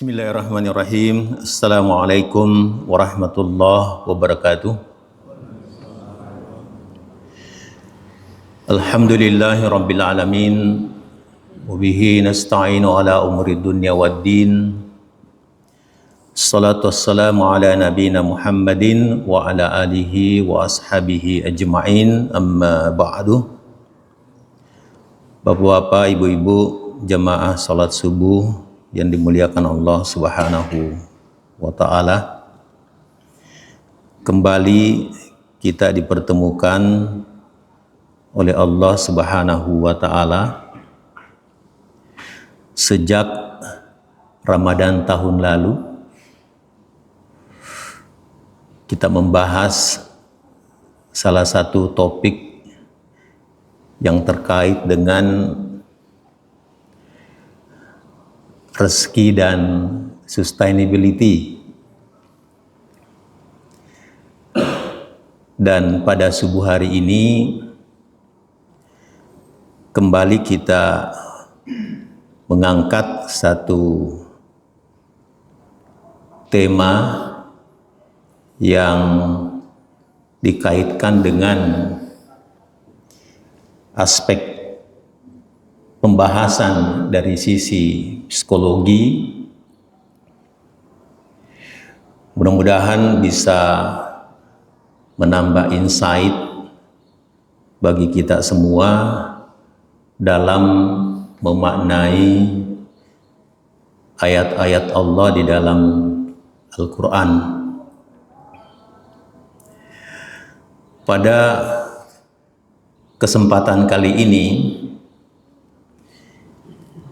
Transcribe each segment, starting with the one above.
Bismillahirrahmanirrahim. Assalamualaikum warahmatullahi wabarakatuh. Alhamdulillahi rabbil alamin. Wabihi nasta'inu ala umuri dunya waddin. Salatu wassalamu ala nabina Muhammadin wa ala alihi wa ashabihi ajma'in. Amma ba'du. Bapak-bapak, ibu-ibu, jamaah salat subuh yang dimuliakan Allah Subhanahu wa ta'ala, kembali kita dipertemukan oleh Allah Subhanahu wa ta'ala sejak Ramadan tahun lalu. Kita membahas salah satu topik yang terkait dengan rezeki dan sustainability. Dan pada subuh hari ini kembali kita mengangkat satu tema yang dikaitkan dengan aspek pembahasan dari sisi psikologi. Mudah-mudahan bisa menambah insight bagi kita semua dalam memaknai ayat-ayat Allah di dalam Al-Quran. Pada kesempatan kali ini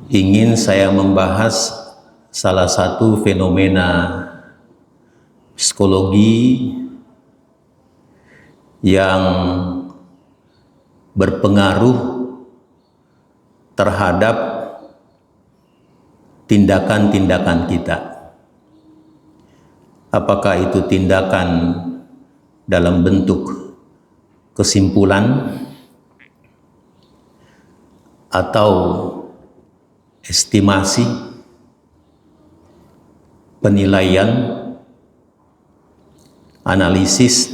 ingin saya membahas salah satu fenomena psikologi yang berpengaruh terhadap tindakan-tindakan kita. Apakah itu tindakan dalam bentuk kesimpulan atau estimasi, penilaian, analisis,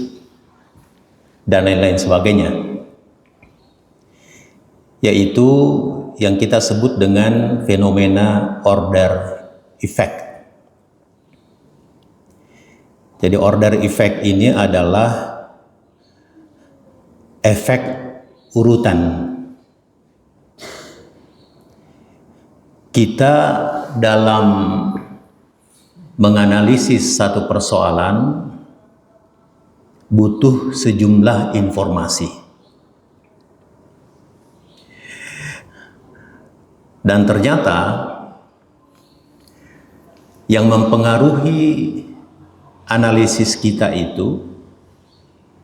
dan lain-lain sebagainya, yaitu yang kita sebut dengan fenomena order effect. Jadi order effect ini adalah efek urutan. Kita dalam menganalisis satu persoalan butuh sejumlah informasi. Dan ternyata yang mempengaruhi analisis kita itu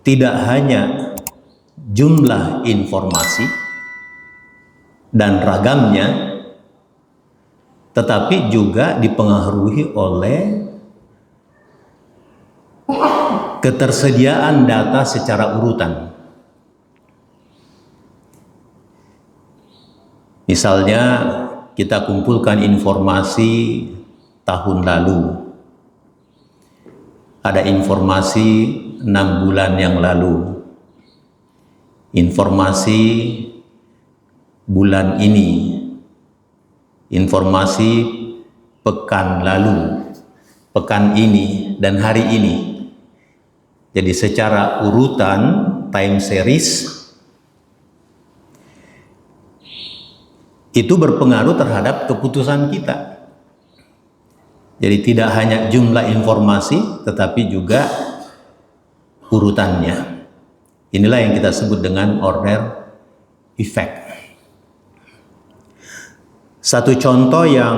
tidak hanya jumlah informasi dan ragamnya, tetapi juga dipengaruhi oleh ketersediaan data secara urutan. Misalnya kita kumpulkan informasi tahun lalu, ada informasi 6 bulan yang lalu, informasi bulan ini, informasi pekan lalu, pekan ini, dan hari ini. Jadi secara urutan, time series, itu berpengaruh terhadap keputusan kita. Jadi tidak hanya jumlah informasi, tetapi juga urutannya. Inilah yang kita sebut dengan order effect. Satu contoh yang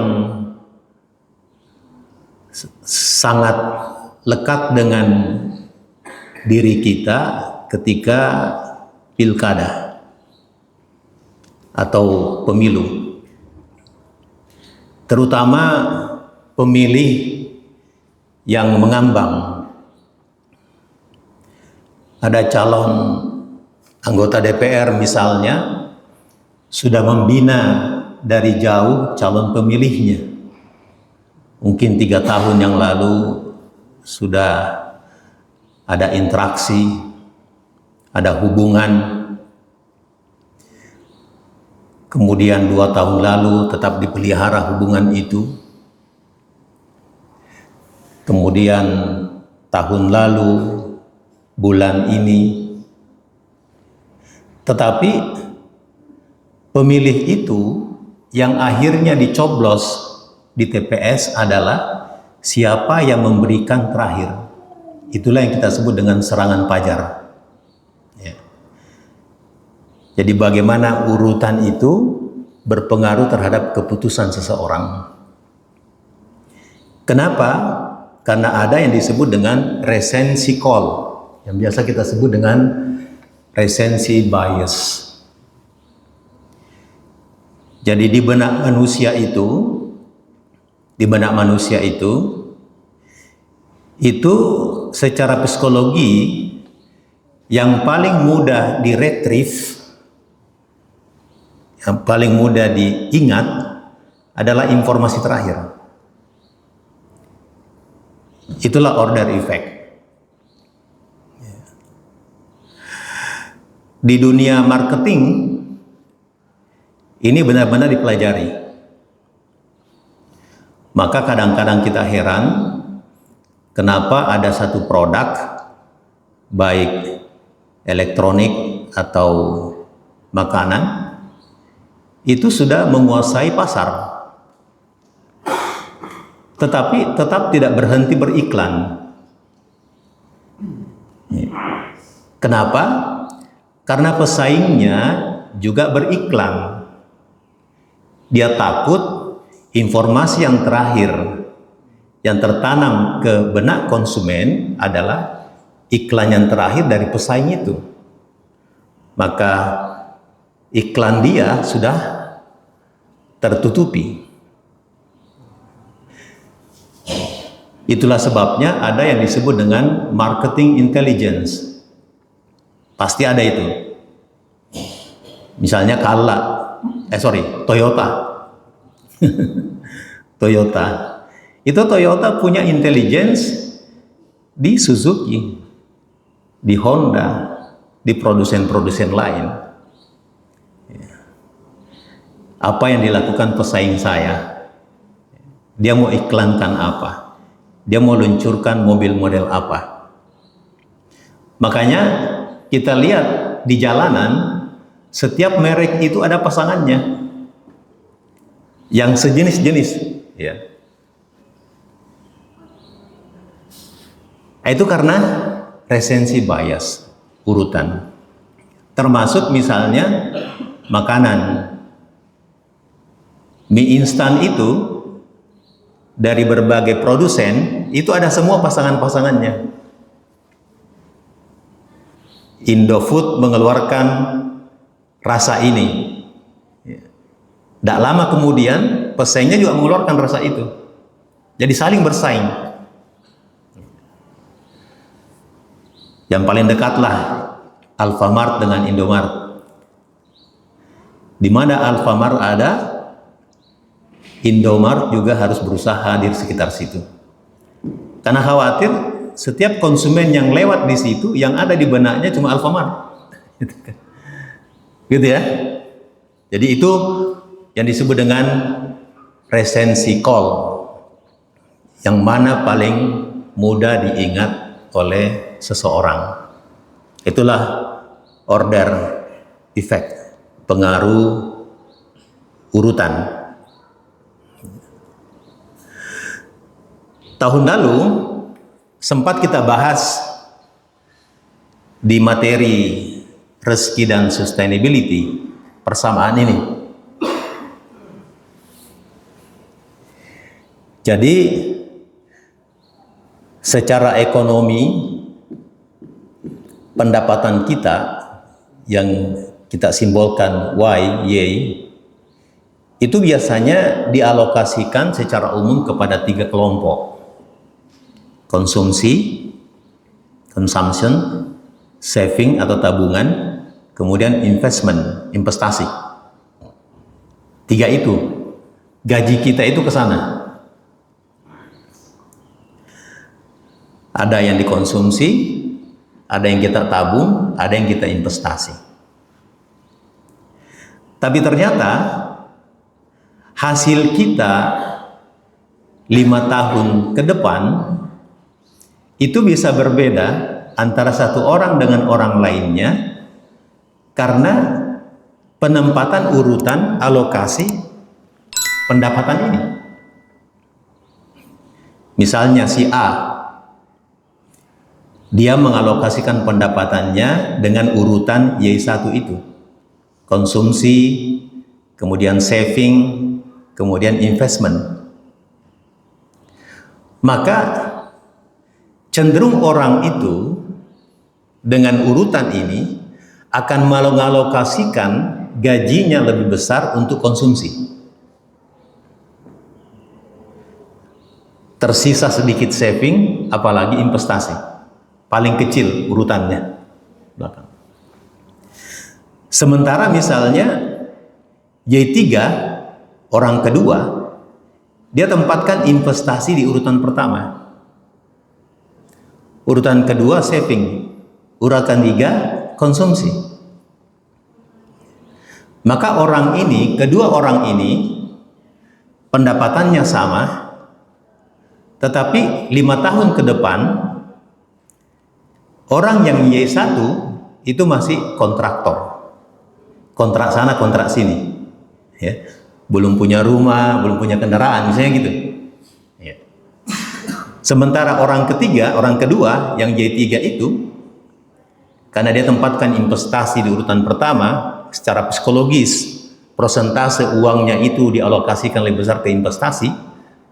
sangat lekat dengan diri kita ketika pilkada atau pemilu, terutama pemilih yang mengambang. Ada calon anggota DPR misalnya sudah membina dari jauh calon pemilihnya mungkin 3 tahun yang lalu sudah ada interaksi, ada hubungan. Kemudian 2 tahun lalu tetap dipelihara hubungan itu. Kemudian tahun lalu, bulan ini. Tetapi pemilih itu yang akhirnya dicoblos di TPS adalah siapa yang memberikan terakhir. Itulah yang kita sebut dengan serangan pajar. Ya. Jadi bagaimana urutan itu berpengaruh terhadap keputusan seseorang. Kenapa? Karena ada yang disebut dengan recency call, yang biasa kita sebut dengan recency bias. Jadi di benak manusia itu secara psikologi yang paling mudah diretrieve, yang paling mudah diingat adalah informasi terakhir. Itulah order effect. Di dunia marketing ini benar-benar dipelajari. Maka kadang-kadang kita heran kenapa ada satu produk, baik elektronik atau makanan, itu sudah menguasai pasar, tetapi tetap tidak berhenti beriklan. Kenapa? Karena pesaingnya juga beriklan. Dia takut informasi yang terakhir yang tertanam ke benak konsumen adalah iklan yang terakhir dari pesaing itu. Maka iklan dia sudah tertutupi. Itulah sebabnya ada yang disebut dengan marketing intelligence. Pasti ada itu. Misalnya Toyota. Toyota. Itu Toyota punya intelligence di Suzuki, di Honda, di produsen-produsen lain. Apa yang dilakukan pesaing saya? Dia mau iklankan apa? Dia mau luncurkan mobil model apa? Makanya kita lihat di jalanan, setiap merek itu ada pasangannya yang sejenis-jenis, ya. Itu karena recency bias, urutan. Termasuk misalnya makanan. Mie instan itu dari berbagai produsen itu ada semua pasangan-pasangannya. Indofood mengeluarkan rasa ini. Tidak lama kemudian pesaingnya juga mengeluarkan rasa itu. Jadi saling bersaing. Yang paling dekatlah Alfamart dengan Indomart. Di mana Alfamart ada, Indomart juga harus berusaha di sekitar situ. Karena khawatir setiap konsumen yang lewat di situ yang ada di benaknya cuma Alfamart. Gitu ya. Jadi itu yang disebut dengan recency call, yang mana paling mudah diingat oleh seseorang. Itulah order effect, pengaruh urutan. Tahun lalu sempat kita bahas di materi rezeki dan sustainability persamaan ini. Jadi secara ekonomi pendapatan kita yang kita simbolkan Y, itu biasanya dialokasikan secara umum kepada 3 kelompok. Konsumsi, consumption, saving atau tabungan, kemudian investasi. 3 itu. Gaji kita itu ke sana. Ada yang dikonsumsi, ada yang kita tabung, ada yang kita investasi. Tapi ternyata hasil kita 5 tahun ke depan itu bisa berbeda antara satu orang dengan orang lainnya karena penempatan urutan alokasi pendapatan ini. Misalnya si A, dia mengalokasikan pendapatannya dengan urutan Y1 itu. Konsumsi, kemudian saving, kemudian investment. Maka cenderung orang itu dengan urutan ini akan mengalokasikan gajinya lebih besar untuk konsumsi. Tersisa sedikit saving, apalagi investasi. Paling kecil urutannya belakang. Sementara misalnya Y3, orang kedua, dia tempatkan investasi di urutan pertama. Urutan kedua saving, urutan 3 konsumsi. Maka kedua orang ini pendapatannya sama, tetapi 5 tahun ke depan orang yang Y1 itu masih kontraktor. Kontrak sana, kontrak sini. Ya. Belum punya rumah, belum punya kendaraan, misalnya gitu. Ya. Sementara orang kedua yang Y3 itu, karena dia tempatkan investasi di urutan pertama, secara psikologis persentase uangnya itu dialokasikan lebih besar ke investasi,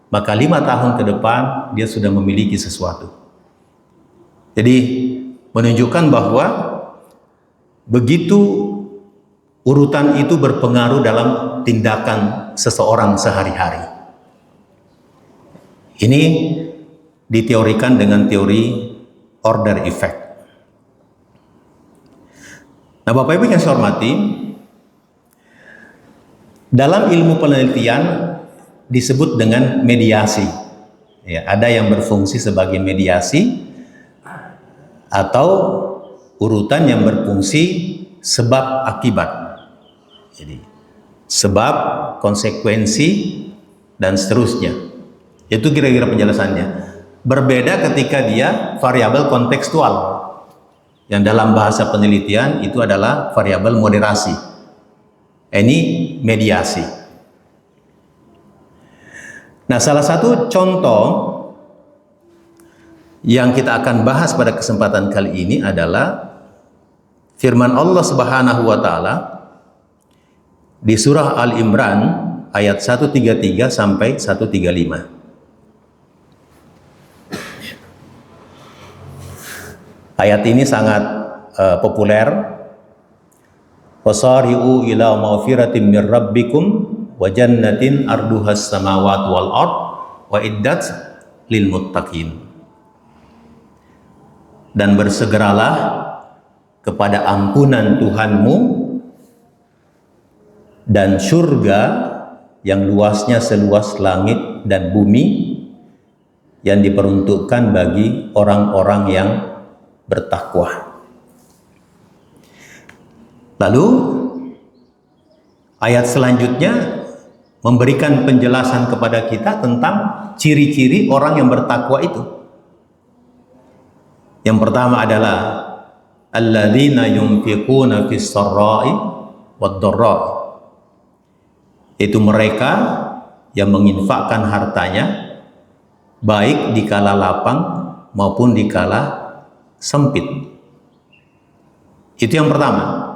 maka 5 tahun ke depan dia sudah memiliki sesuatu. Jadi menunjukkan bahwa begitu urutan itu berpengaruh dalam tindakan seseorang sehari-hari. Ini diteorikan dengan teori order effect. Nah, Bapak Ibu yang saya hormati, dalam ilmu penelitian disebut dengan mediasi. Ya, ada yang berfungsi sebagai mediasi atau urutan yang berfungsi sebab akibat. Jadi sebab, konsekuensi, dan seterusnya. Itu kira-kira penjelasannya. Berbeda ketika dia variabel kontekstual, yang dalam bahasa penelitian itu adalah variabel moderasi. Ini mediasi. Nah, salah satu contoh yang kita akan bahas pada kesempatan kali ini adalah firman Allah Subhanahu wa taala di surah Al-Imran ayat 133 sampai 135. Ayat ini sangat populer. Wasari'u ila maghfiratin mir rabbikum wa jannatin arduhas samawati wal ard wa iddat lil muttaqin. Dan bersegeralah kepada ampunan Tuhanmu dan surga yang luasnya seluas langit dan bumi yang diperuntukkan bagi orang-orang yang bertakwa. Lalu ayat selanjutnya memberikan penjelasan kepada kita tentang ciri-ciri orang yang bertakwa itu. Yang pertama adalah alladzina yunfiquna fis sarra'i wad dharra'i. Itu mereka yang menginfakkan hartanya baik di kala lapang maupun di kala sempit. Itu yang pertama.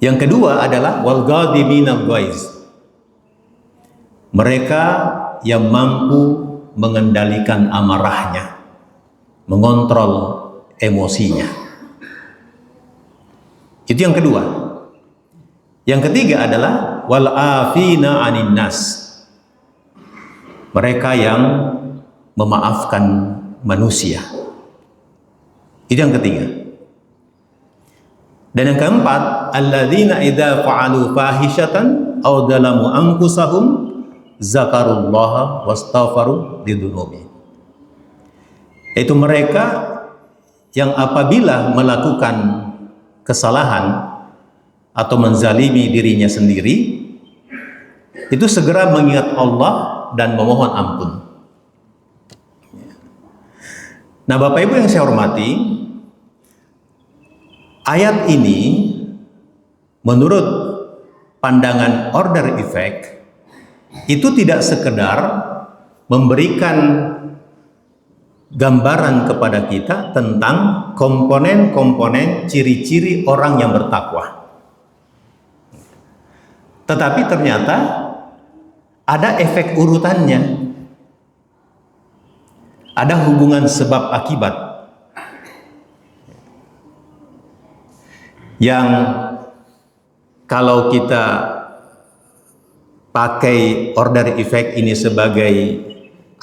Yang kedua adalah wal ghadibina ghaiz. Mereka yang mampu mengendalikan amarahnya, mengontrol emosinya. Itu yang kedua. Yang ketiga adalah wal afina 'anin nas. Mereka yang memaafkan manusia. Itu yang ketiga. Dan yang keempat, alladzina idza fa'alu fahishatan aw dzalamu anfusahum zakarullaha wastaghfaru lidzunubihim. Yaitu mereka yang apabila melakukan kesalahan atau menzalimi dirinya sendiri, itu segera mengingat Allah dan memohon ampun. Nah, Bapak Ibu yang saya hormati, ayat ini menurut pandangan order effect itu tidak sekedar memberikan gambaran kepada kita tentang komponen-komponen ciri-ciri orang yang bertakwa, tetapi ternyata ada efek urutannya, ada hubungan sebab akibat yang kalau kita pakai order effect ini sebagai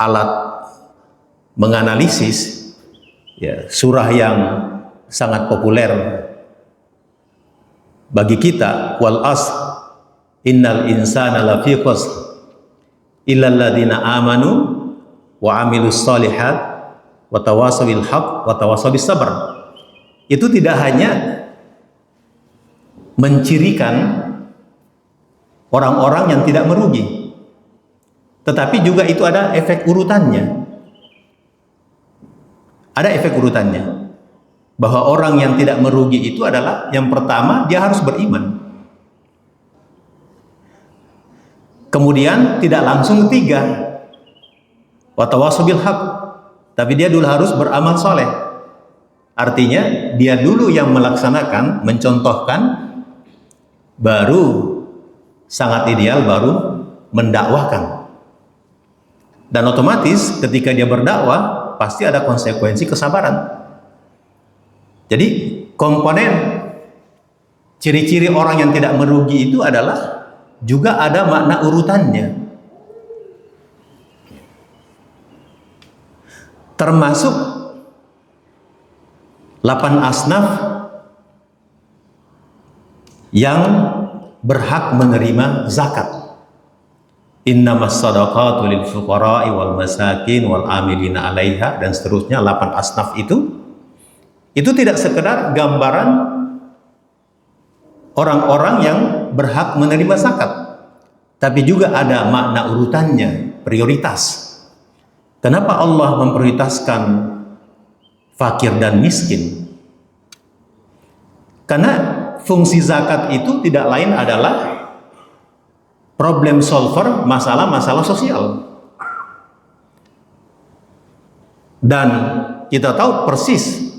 alat menganalisis, ya, surah yang sangat populer bagi kita, wal asr innal insana lafi khusr illal ladzina amanu wa amilus shalihat wa tawasaw bil haqq wa tawasaw bis sabr. Itu tidak hanya mencirikan orang-orang yang tidak merugi, tetapi juga itu ada efek urutannya. Ada efek urutannya, bahwa orang yang tidak merugi itu adalah yang pertama dia harus beriman, kemudian tidak langsung ketiga wa tawasaw bil haqq, tapi dia dulu harus beramal soleh. Artinya dia dulu yang melaksanakan, mencontohkan, baru sangat ideal, baru mendakwahkan. Dan otomatis ketika dia berdakwah pasti ada konsekuensi kesabaran. Jadi komponen ciri-ciri orang yang tidak merugi itu adalah juga ada makna urutannya, termasuk 8 asnaf yang berhak menerima zakat. Innamas shadaqatu lil fuqara'i wal masakin wal amilina 'alaiha, dan seterusnya. 8 asnaf itu tidak sekedar gambaran orang-orang yang berhak menerima zakat, tapi juga ada makna urutannya, prioritas. Kenapa Allah memprioritaskan fakir dan miskin? Karena fungsi zakat itu tidak lain adalah problem solver masalah-masalah sosial. Dan kita tahu persis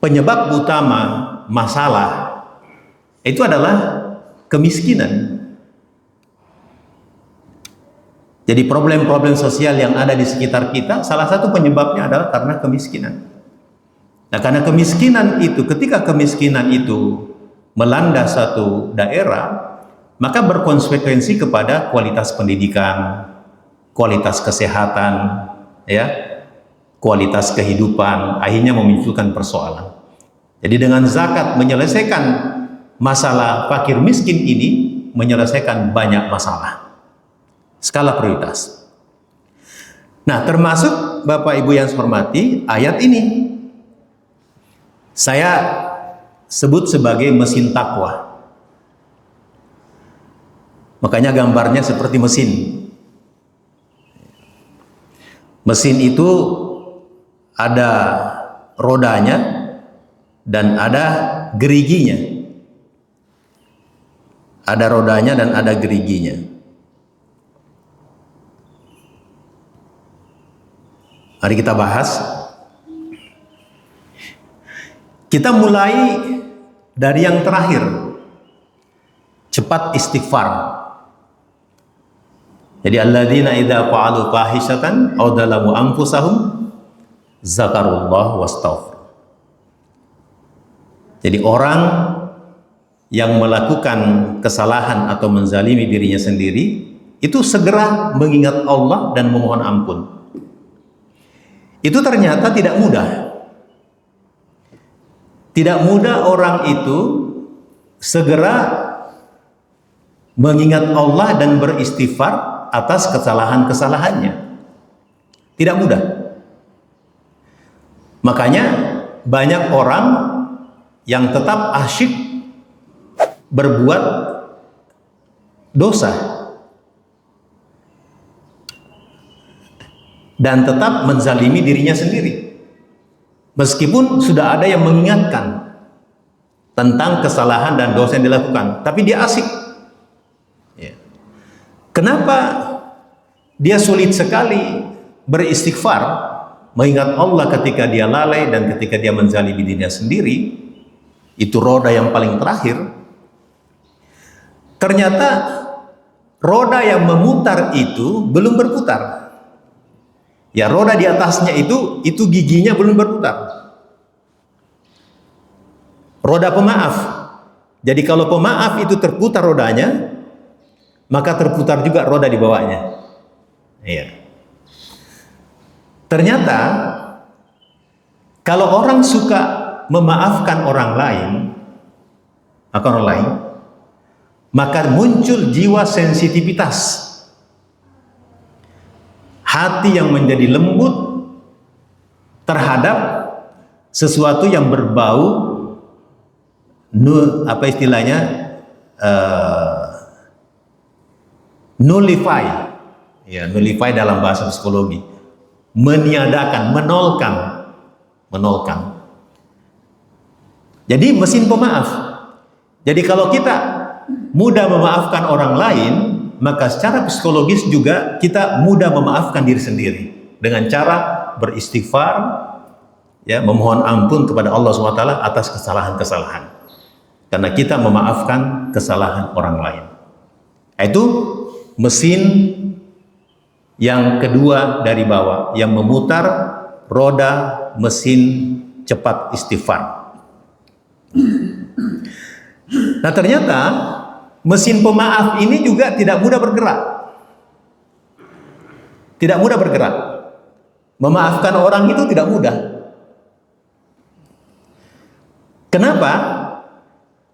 penyebab utama masalah itu adalah kemiskinan. Jadi problem-problem sosial yang ada di sekitar kita, salah satu penyebabnya adalah karena kemiskinan. Nah, karena kemiskinan itu, ketika kemiskinan itu melanda satu daerah, maka berkonsekuensi kepada kualitas pendidikan, kualitas kesehatan, ya, kualitas kehidupan, akhirnya memunculkan persoalan. Jadi dengan zakat menyelesaikan masalah fakir miskin ini, menyelesaikan banyak masalah. Skala prioritas. Nah, termasuk Bapak Ibu yang saya hormati, ayat ini saya sebut sebagai mesin takwa. Makanya gambarnya seperti mesin. Mesin itu ada rodanya dan ada geriginya. Ada rodanya dan ada geriginya. Mari kita bahas. Kita mulai dari yang terakhir, cepat istighfar. Jadi alladzina idza fa'alu fahishatan aw dzalamu anfusahum zakarullah wastaghfir. Jadi orang yang melakukan kesalahan atau menzalimi dirinya sendiri itu segera mengingat Allah dan memohon ampun. Itu ternyata tidak mudah. Tidak mudah orang itu segera mengingat Allah dan beristighfar atas kesalahan-kesalahannya. Tidak mudah. Makanya banyak orang yang tetap asyik berbuat dosa dan tetap menzalimi dirinya sendiri, meskipun sudah ada yang mengingatkan tentang kesalahan dan dosa yang dilakukan, tapi dia asik. Ya. Kenapa dia sulit sekali beristighfar, mengingat Allah ketika dia lalai dan ketika dia menzalimi dirinya sendiri? Itu roda yang paling terakhir. Ternyata roda yang memutar itu belum berputar. Ya, roda di atasnya itu giginya belum berputar. Roda pemaaf. Jadi kalau pemaaf itu terputar rodanya, maka terputar juga roda di bawahnya. Iya. Ternyata kalau orang suka memaafkan orang lain, maka muncul jiwa sensitivitas. Hati yang menjadi lembut terhadap sesuatu yang berbau nullify. Ya, nullify dalam bahasa psikologi. Meniadakan, menolkan. Jadi mesin pemaaf. Jadi kalau kita mudah memaafkan orang lain, maka secara psikologis juga kita mudah memaafkan diri sendiri dengan cara beristighfar, ya, memohon ampun kepada Allah SWT atas kesalahan-kesalahan, karena kita memaafkan kesalahan orang lain. Itu mesin yang kedua dari bawah yang memutar roda mesin cepat istighfar. Nah, ternyata mesin pemaaf ini juga tidak mudah bergerak. Tidak mudah bergerak. Memaafkan orang itu tidak mudah. Kenapa?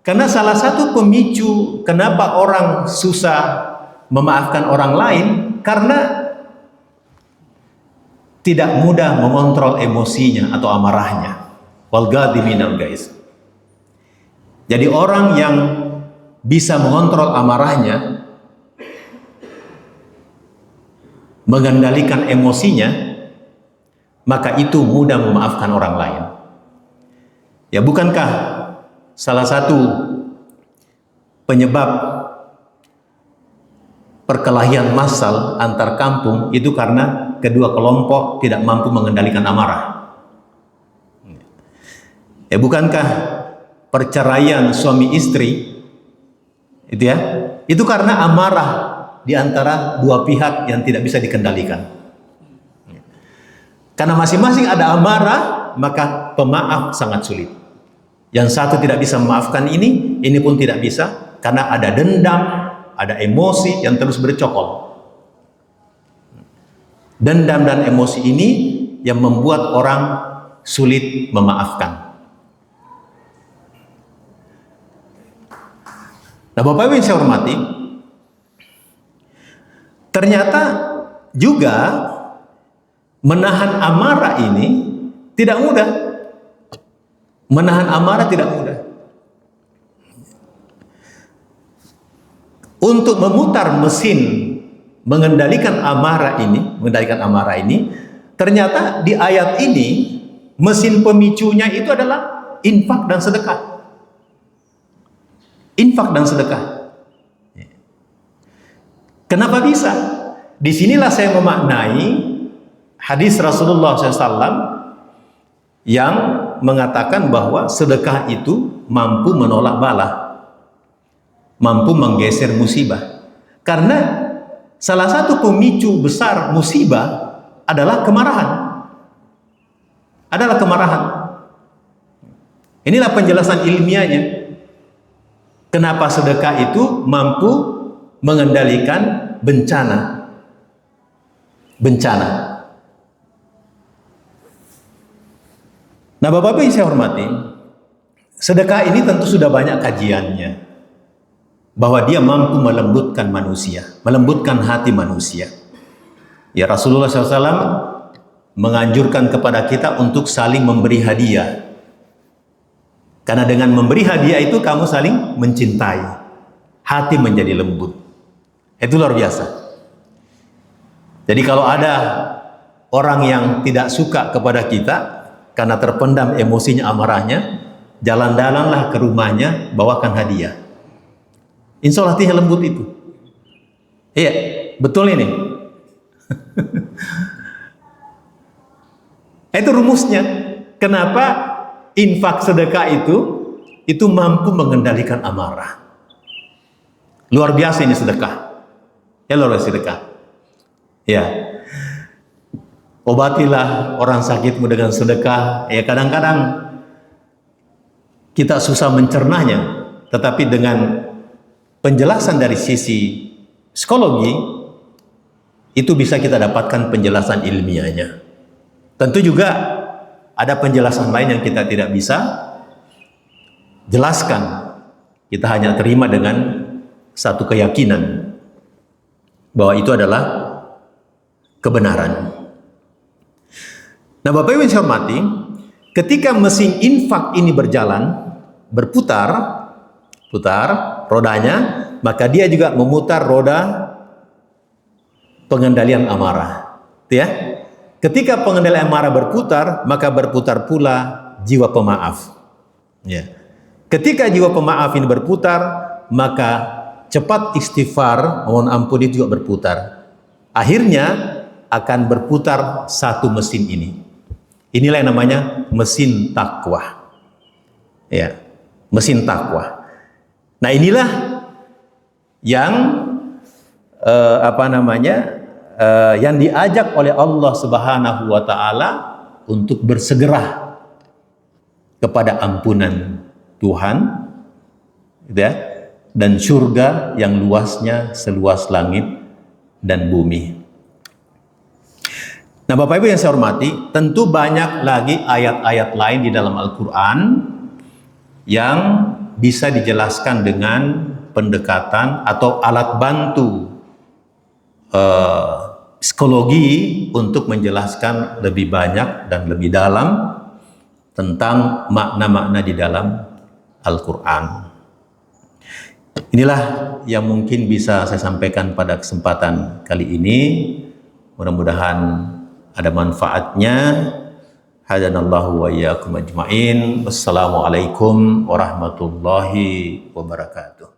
Karena salah satu pemicu kenapa orang susah memaafkan orang lain, karena tidak mudah mengontrol emosinya atau amarahnya. Wal ghadimina, guys. Jadi orang yang bisa mengontrol amarahnya, mengendalikan emosinya, maka itu mudah memaafkan orang lain. Ya, bukankah salah satu penyebab perkelahian massal antar kampung itu karena kedua kelompok tidak mampu mengendalikan amarah? Ya, bukankah perceraian suami istri itu karena amarah di antara dua pihak yang tidak bisa dikendalikan? Karena masing-masing ada amarah, maka pemaaf sangat sulit. Yang satu tidak bisa memaafkan ini pun tidak bisa, karena ada dendam, ada emosi yang terus bercokol. Dendam dan emosi ini yang membuat orang sulit memaafkan. Nah, Bapak Ibu yang saya hormati, ternyata juga menahan amarah ini tidak mudah. Menahan amarah tidak mudah. Untuk memutar mesin mengendalikan amarah ini, ternyata di ayat ini mesin pemicunya itu adalah infak dan sedekah. Infak dan sedekah. Kenapa bisa? Disinilah saya memaknai hadis Rasulullah SAW yang mengatakan bahwa sedekah itu mampu menolak bala, mampu menggeser musibah. Karena salah satu pemicu besar musibah adalah kemarahan. Inilah penjelasan ilmiahnya. Kenapa sedekah itu mampu mengendalikan bencana. Nah, Bapak-Bapak yang saya hormati, sedekah ini tentu sudah banyak kajiannya, bahwa dia mampu melembutkan manusia, melembutkan hati manusia. Ya, Rasulullah SAW menganjurkan kepada kita untuk saling memberi hadiah. Karena dengan memberi hadiah itu kamu saling mencintai. Hati menjadi lembut. Itu luar biasa. Jadi kalau ada orang yang tidak suka kepada kita karena terpendam emosinya, amarahnya, jalan-jalanlah ke rumahnya, bawakan hadiah. Insya Allah hatinya lembut itu. Iya, betul ini. Itu rumusnya. Kenapa infak sedekah itu mampu mengendalikan amarah. Luar biasa ini sedekah. Ya, luar biasa sedekah. Ya. Obatilah orang sakitmu dengan sedekah. Ya, kadang-kadang kita susah mencernanya, tetapi dengan penjelasan dari sisi psikologi itu bisa kita dapatkan penjelasan ilmiahnya. Tentu juga ada penjelasan lain yang kita tidak bisa jelaskan. Kita hanya terima dengan satu keyakinan bahwa itu adalah kebenaran. Nah, Bapak Ibu yang saya hormati, ketika mesin infak ini berjalan, berputar rodanya, maka dia juga memutar roda pengendalian amarah. Ya. Ketika pengendalian amarah berputar, maka berputar pula jiwa pemaaf. Ya. Ketika jiwa pemaaf ini berputar, maka cepat istighfar, mohon ampun itu juga berputar. Akhirnya akan berputar satu mesin ini. Inilah yang namanya mesin takwa. Ya, mesin takwa. Nah, inilah yang yang diajak oleh Allah Subhanahu wa taala untuk bersegera kepada ampunan Tuhan, ya, dan surga yang luasnya seluas langit dan bumi. Nah, Bapak Ibu yang saya hormati, tentu banyak lagi ayat-ayat lain di dalam Al-Quran yang bisa dijelaskan dengan pendekatan atau alat bantu psikologi untuk menjelaskan lebih banyak dan lebih dalam tentang makna-makna di dalam Al-Quran. Inilah yang mungkin bisa saya sampaikan pada kesempatan kali ini. Mudah-mudahan ada manfaatnya. Hadanallahu wa iyyakum ajmain. Wassalamualaikum warahmatullahi wabarakatuh.